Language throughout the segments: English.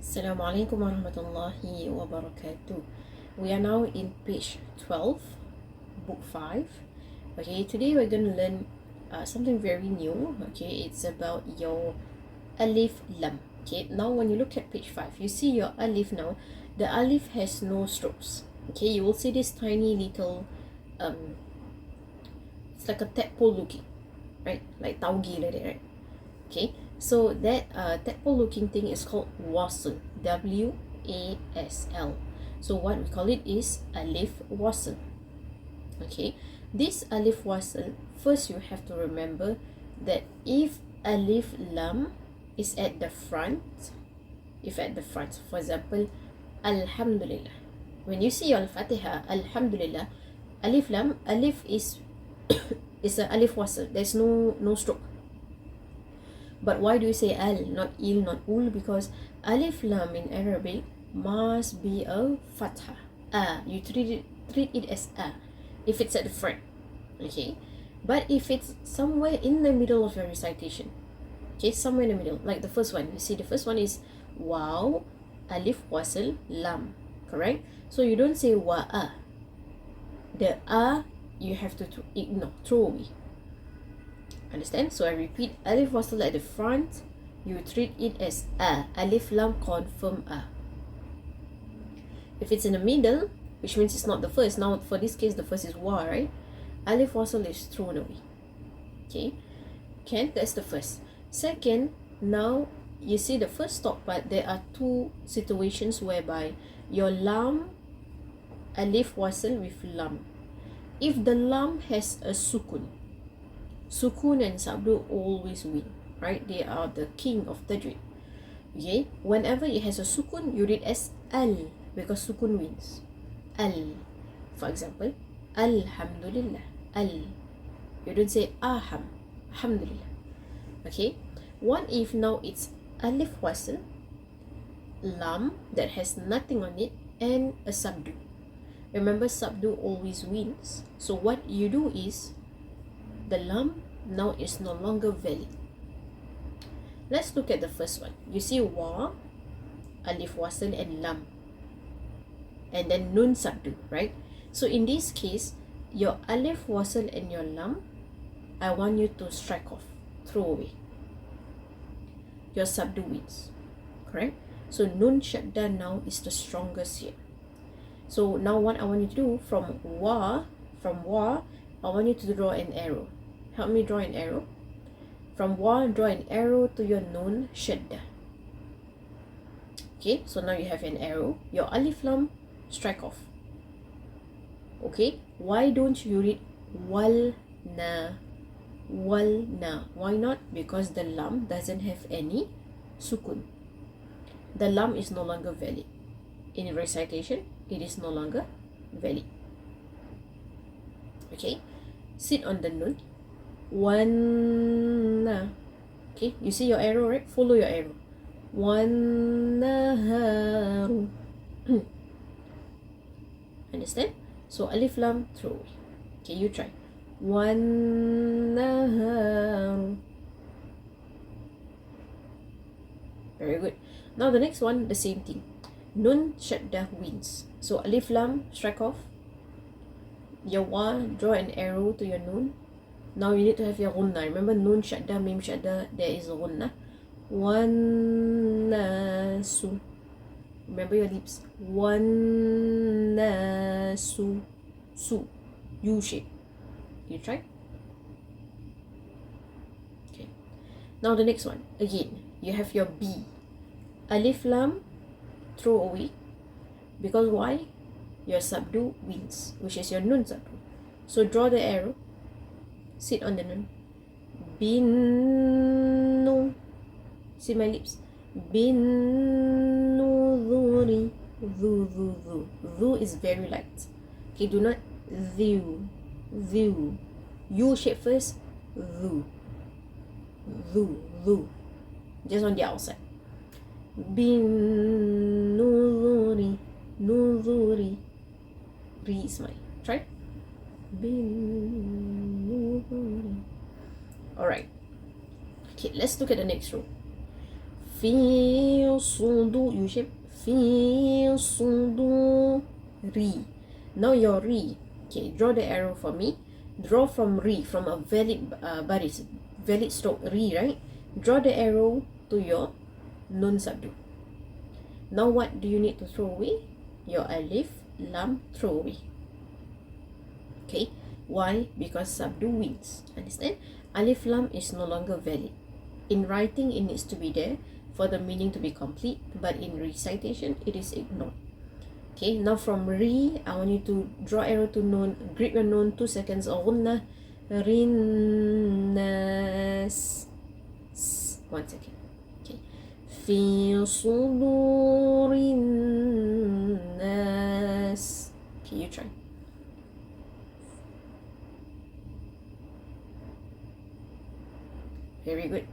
Assalamualaikum warahmatullahi wabarakatuh. We are now in page 12, book 5. Okay, today we're going to learn something very new. Okay, it's about your Alif Lam. Okay, now when you look at page 5, you see your Alif now. The Alif has no strokes. Okay, you will see this tiny little, it's like a tadpole looking, right? Like taugi like that, right? Okay, so that tadpole looking thing is called wasle, W-A-S-L. So what we call it is Alif wasle. Okay, this Alif wasle, first you have to remember that if Alif Lam is at the front, for example, Alhamdulillah, when you see Al-Fatiha, Alhamdulillah, Alif Lam, Alif is is a Alif wasle, there's no stroke. But why do you say al, not il, not ul? Because Alif Lam in Arabic must be a fathah. You treat it as a if it's at the front. Okay, but if it's somewhere in the middle of your recitation, okay, somewhere in the middle, like the first one, you see the first one is waw, Alif wasl lam, correct? So you don't say wa'a. The a you have to ignore, throw away. Understand? So I repeat, Alif wasl at the front, you treat it as a. Alif Lam confirm a. If it's in the middle, which means it's not the first. Now for this case, the first is wa, right? Alif wasl is thrown away. Okay, that's the first. Second, now you see the first stop part, there are two situations whereby your lam, Alif wasl with lam. If the lam has a sukun and sabdu always win, right? They are the king of tajweed. Okay, whenever it has a sukun, you read as al, because sukun wins. Al, for example, Alhamdulillah, al. You don't say alhamdulillah. Okay, what if now it's Alif wasl, lam that has nothing on it, and a sabdu? Remember, sabdu always wins. So what you do is, the lam now is no longer valid. Let's look at the first one. You see wa, Alif wasl and lam, and then nun sabdu, right? So in this case, your Alif wasl and your lam, I want you to strike off, throw away. Your sabdu wins, correct? So nun shaddah now is the strongest here. So now what I want you to do, from wa, I want you to draw an arrow. Help me draw an arrow. From wa, draw an arrow to your nun shaddah. Okay, so now you have an arrow. Your Alif Lam, strike off. Okay, why don't you read walna? Why not? Because the lam doesn't have any sukun. The lam is no longer valid. In recitation, it is no longer valid. Okay, sit on the nun. Wanna. Okay, you see your arrow, right? Follow your arrow. Wannaharu. Understand? So Alif Lam, throw away. Okay, you try. Wannaharu. Very good. Now the next one, the same thing. Nun shaddah wins. So Alif Lam, strike off. Your wa, draw an arrow to your nun. Now you need to have your gunna. Remember, nun shaddah, mim shaddah, there is a gunna. Wannasu. Remember your lips. Wannasu. Su. U shape. You try? Okay. Now the next one. Again, you have your B. Alif Lam, throw away. Because why? Your sabdu wins, which is your nun sabdu. So draw the arrow. Sit on the nun. Binnu. See my lips. Binnu dhuri. Dhu is very light. Okay, do not dhu. U shape first. Dhu. Just on the outside. Binnu dhuri. Ri is mine. Try. Alright. Okay, let's look at the next row. Fi sudu, you shape fi suduri. Now your ri. Okay, draw the arrow for me. Draw from ri, from a valid baris, valid stroke ri, right? Draw the arrow to your nun sabdu. Now what do you need to throw away? Your alif, lam, throw away. Okay, why? Because sabdu wins. Understand? Alif lam is no longer valid. In writing, it needs to be there for the meaning to be complete, but in recitation, it is ignored. Okay, now from ri, I want you to draw arrow to nun, grip your nun, 2 seconds, ghunna, rinnas, 1 second. Okay, fi sudurin nas. Okay, you try. Very good.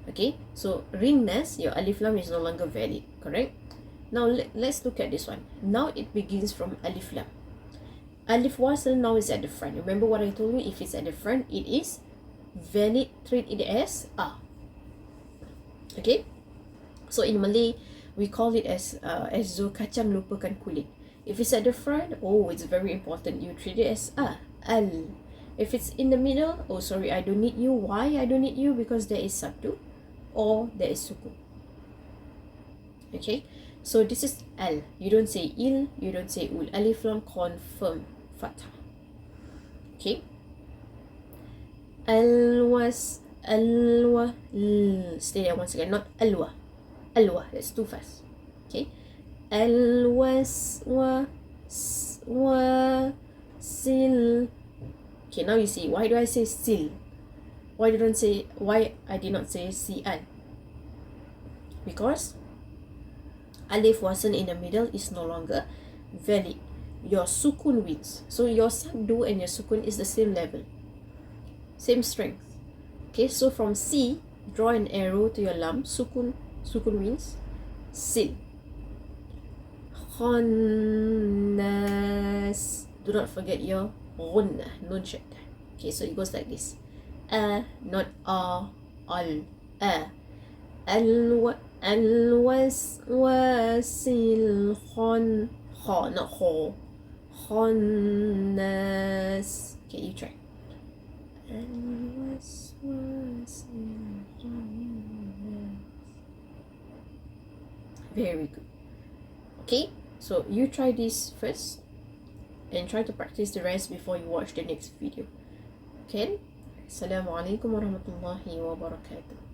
Okay, so rinnas, your alif lam is no longer valid, correct? Now let's look at this one. Now it begins from alif lam. Alif wasl now is at the front. Remember what I told you? If it's at the front, it is valid. Treat it as a. Okay, so in Malay we call it as though kacang lupakan kulit. If it's at the front, oh, it's very important. You treat it as a, al. If it's in the middle, oh sorry, I don't need you. Why I don't need you? Because there is sabdu or there is sukun. Okay, so this is al. You don't say il, you don't say ul. Alif lam confirm fathah. Okay, alwas, alwa, stay there once again, not alwa, alwa, that's too fast. Okay, alwas, wa, sil. Okay, now you see, why do I say sil? Why I did not say si'al? Because alif wasnn't in the middle is no longer valid. Your sukun wins. So your sabdu and your sukun is the same level, same strength. Okay, so from C, draw an arrow to your lam, sukun wins, sil. Khannas. Do not forget your ghunna, nun shaddah. Okay, so it goes like this. Not al, wasil, khon, not kho, khannas. Okay, you try. Very good. Okay, so you try this first and try to practice the rest before you watch the next video. Okay? Assalamualaikum warahmatullahi wabarakatuh.